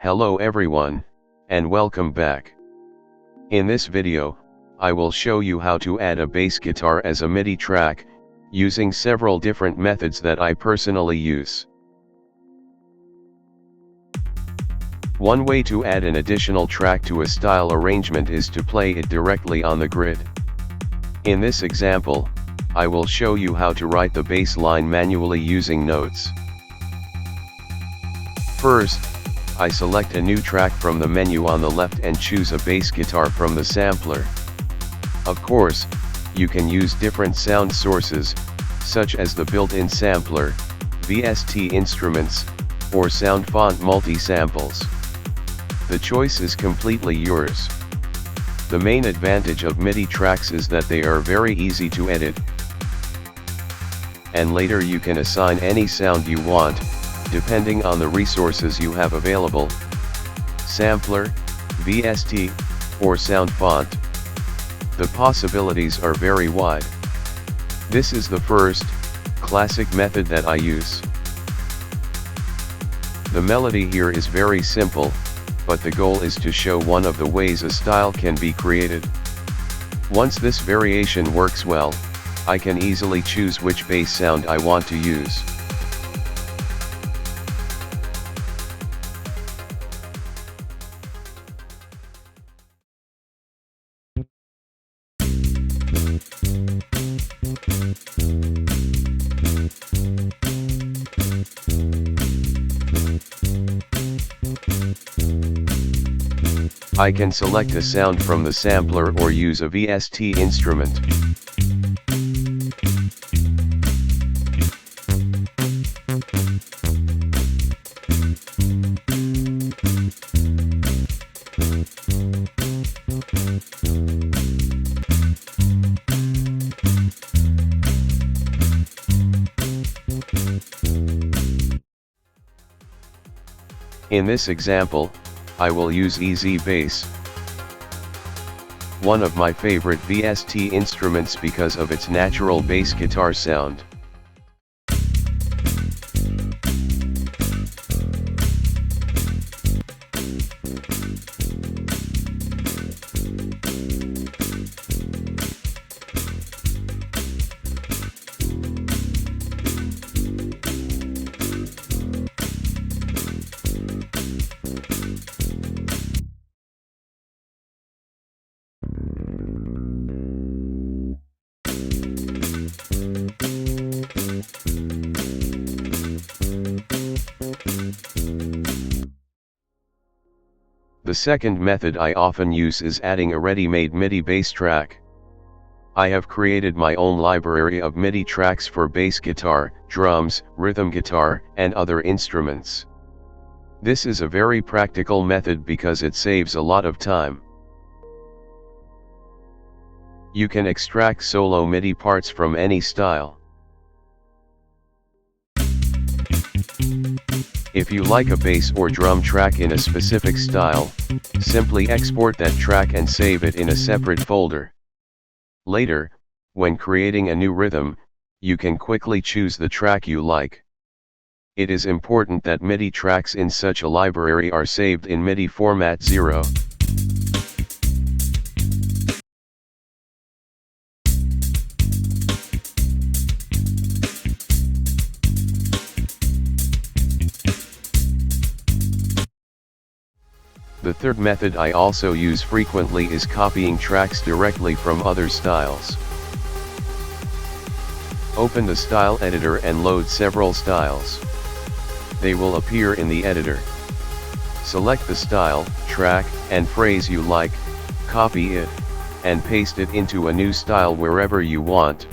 Hello everyone, and welcome back. In this video, I will show you how to add a bass guitar as a MIDI track, using several different methods that I personally use. One way to add an additional track to a style arrangement is to play it directly on the grid. In this example, I will show you how to write the bass line manually using notes. First, I select a new track from the menu on the left and choose a bass guitar from the sampler. Of course, you can use different sound sources, such as the built-in sampler, VST instruments, or SoundFont multi-samples. The choice is completely yours. The main advantage of MIDI tracks is that they are very easy to edit, and later you can assign any sound you want, depending on the resources you have available: sampler, VST, or SoundFont. The possibilities are very wide. This is the first, classic method that I use. The melody here is very simple, but the goal is to show one of the ways a style can be created. Once this variation works well, I can easily choose which bass sound I want to use. I can select a sound from the sampler or use a VST instrument. In this example, I will use EZ Bass, one of my favorite VST instruments because of its natural bass guitar sound. The second method I often use is adding a ready-made MIDI bass track. I have created my own library of MIDI tracks for bass guitar, drums, rhythm guitar, and other instruments. This is a very practical method because it saves a lot of time. You can extract solo MIDI parts from any style. If you like a bass or drum track in a specific style, simply export that track and save it in a separate folder. Later, when creating a new rhythm, you can quickly choose the track you like. It is important that MIDI tracks in such a library are saved in MIDI format 0. The third method I also use frequently is copying tracks directly from other styles. Open the style editor and load several styles. They will appear in the editor. Select the style, track, and phrase you like, copy it, and paste it into a new style wherever you want.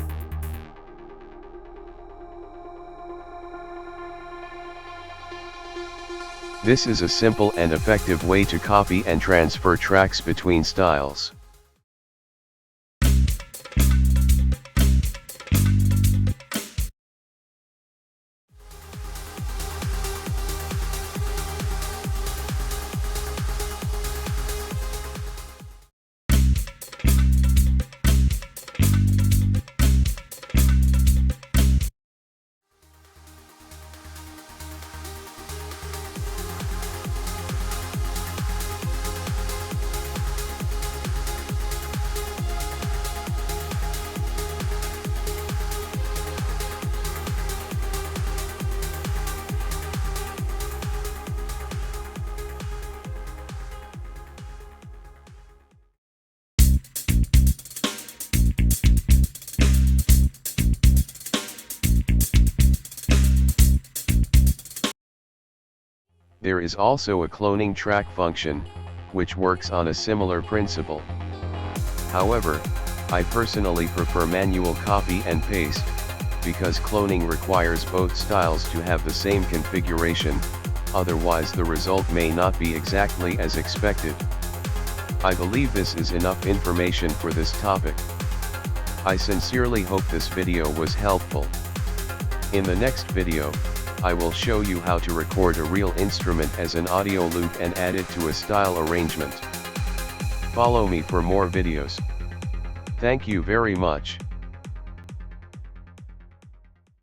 This is a simple and effective way to copy and transfer tracks between styles. There is also a cloning track function, which works on a similar principle. However, I personally prefer manual copy and paste, because cloning requires both styles to have the same configuration, otherwise the result may not be exactly as expected. I believe this is enough information for this topic. I sincerely hope this video was helpful. In the next video, I will show you how to record a real instrument as an audio loop and add it to a style arrangement. Follow me for more videos. Thank you very much.